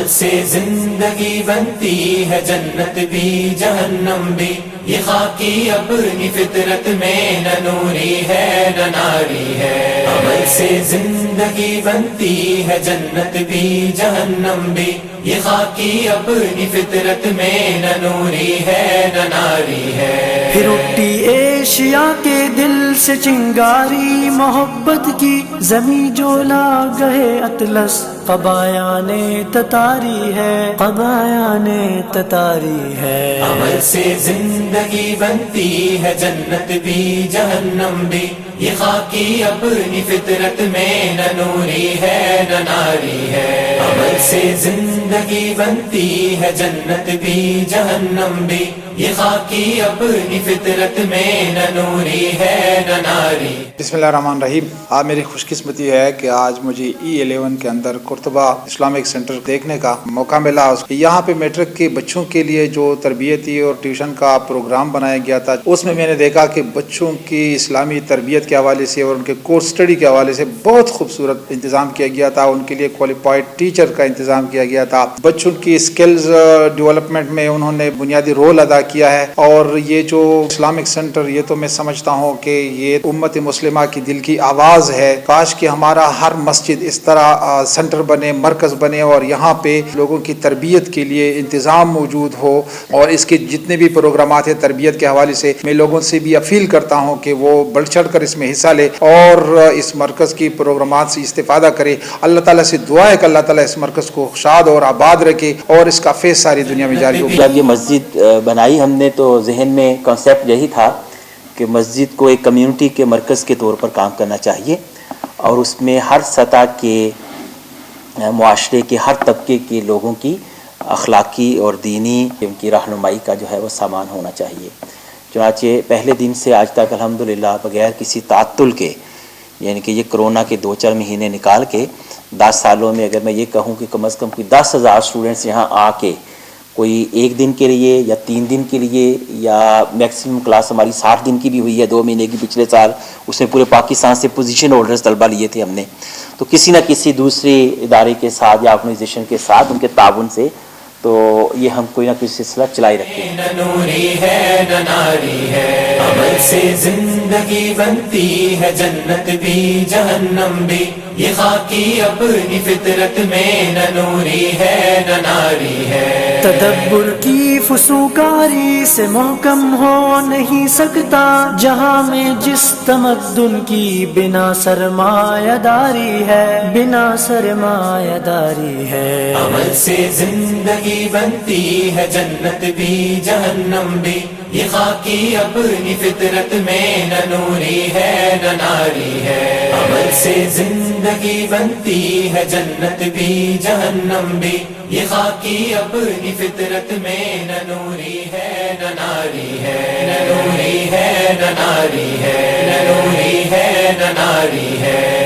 عمل سے زندگی بنتی ہے جنت بھی جہنم بھی، یہ خاکی اپنی فطرت میں نہ نوری ہے نہ ناری ہے۔ عمل سے زندگی بنتی ہے جنت بھی جہنم بھی، یہ خاکی اپنی فطرت میں نہ نوری ہے نہ ناری ہے۔ پھر اٹھی ایشیا کے دل سے چنگاری محبت کی، زمیں جو لا گئے اطلس قبایان تتاری ہے، قبایان تتاری ہے۔ عمل سے زندگی بنتی ہے جنت بھی جہنم بھی، یہ خاکی اپنی فطرت میں نہ نوری ہے نہ ناری ہے۔ عمل سے زندگی بنتی ہے جنت بھی جہنم بھی، یہ خاکی اپنی فطرت میں نہ نوری ہے نہ ناری۔ بسم اللہ الرحمن الرحیم۔ آج میری خوش قسمتی ہے کہ آج مجھے E11 کے اندر قرطبہ اسلامک سینٹر دیکھنے کا موقع ملا۔ یہاں پہ میٹرک کے بچوں کے لیے جو تربیتی اور ٹیوشن کا پروگرام بنایا گیا تھا، اس میں میں نے دیکھا کہ بچوں کی اسلامی تربیت کے حوالے سے اور ان کے کورس اسٹڈی کے حوالے سے بہت خوبصورت انتظام کیا گیا تھا۔ ان کے لیے کوالیفائڈ ٹیچر کا انتظام کیا گیا تھا۔ بچوں کی اسکلز ڈیولپمنٹ میں انہوں نے بنیادی رول ادا کیا ہے، اور یہ جو اسلامک سینٹر، یہ تو میں سمجھتا ہوں کہ یہ امت مسلمہ کی دل کی آواز ہے۔ کاش کہ ہمارا ہر مسجد اس طرح سینٹر بنے، مرکز بنے، اور یہاں پہ لوگوں کی تربیت کے لیے انتظام موجود ہو، اور اس کے جتنے بھی پروگرامات ہیں تربیت کے حوالے سے، میں لوگوں سے بھی اپیل کرتا ہوں کہ وہ بڑھ چڑھ کر اس میں حصہ لے اور اس مرکز کی پروگرامات سے استفادہ کرے۔ اللہ تعالیٰ سے دعا ہے کہ اللہ تعالیٰ اس مرکز کو شاد اور آباد رکھے اور اس کا فیض ساری دنیا میں جاری ہو۔ جب یہ مسجد بنائی ہم نے تو ذہن میں کانسیپٹ یہی تھا کہ مسجد کو ایک کمیونٹی کے مرکز کے طور پر کام کرنا چاہیے، اور اس میں ہر سطح کے معاشرے کے ہر طبقے کے لوگوں کی اخلاقی اور دینی ان کی رہنمائی کا جو ہے وہ سامان ہونا چاہیے۔ چنانچہ پہلے دن سے آج تک الحمدللہ بغیر کسی تعطل کے، یعنی کہ یہ کرونا کے 2-4 مہینے نکال کے 10 سالوں میں اگر میں یہ کہوں کہ کم از کم کوئی 10,000 اسٹوڈنٹس یہاں آ کے کوئی 1 دن کے لیے یا 3 دن کے لیے، یا میکسیمم کلاس ہماری 60 دن کی بھی ہوئی ہے 2 مہینے کی پچھلے سال، اس میں پورے پاکستان سے پوزیشن ہولڈرز طلبہ لیے تھے ہم نے۔ تو کسی نہ کسی دوسرے ادارے کے ساتھ یا آرگنائزیشن کے ساتھ ان کے تعاون سے تو یہ ہم کوئی نہ کوئی سلسلہ چلائی رکھتے ہیں۔ نہ نوری ہے نہ ناری ہے، عمل سے زندگی بنتی ہے جنت بھی جہنم بھی، یہ خاکی اپنی فطرت میں نہ نوری ہے نہ ناری ہے۔ تدبر کی فسوکاری سے محکم ہو نہیں سکتا جہاں میں جس تمدن کی بنا سرمایہ داری ہے، بنا سرمایہ داری ہے۔ عمل سے زندگی بنتی ہے جنت بھی جہنم بھی، یہ خاکی اپنی فطرت میں نہ نوری ہے نہ ناری ہے۔ عمل سے زندگی بنتی ہے جنت بھی جہنم بھی، یہ خاکی اپنی فطرت میں نہ نوری ہے نہ ناری ہے، نہ نوری ہے نہ ناری ہے، نہ نوری ہے نہ ناری ہے۔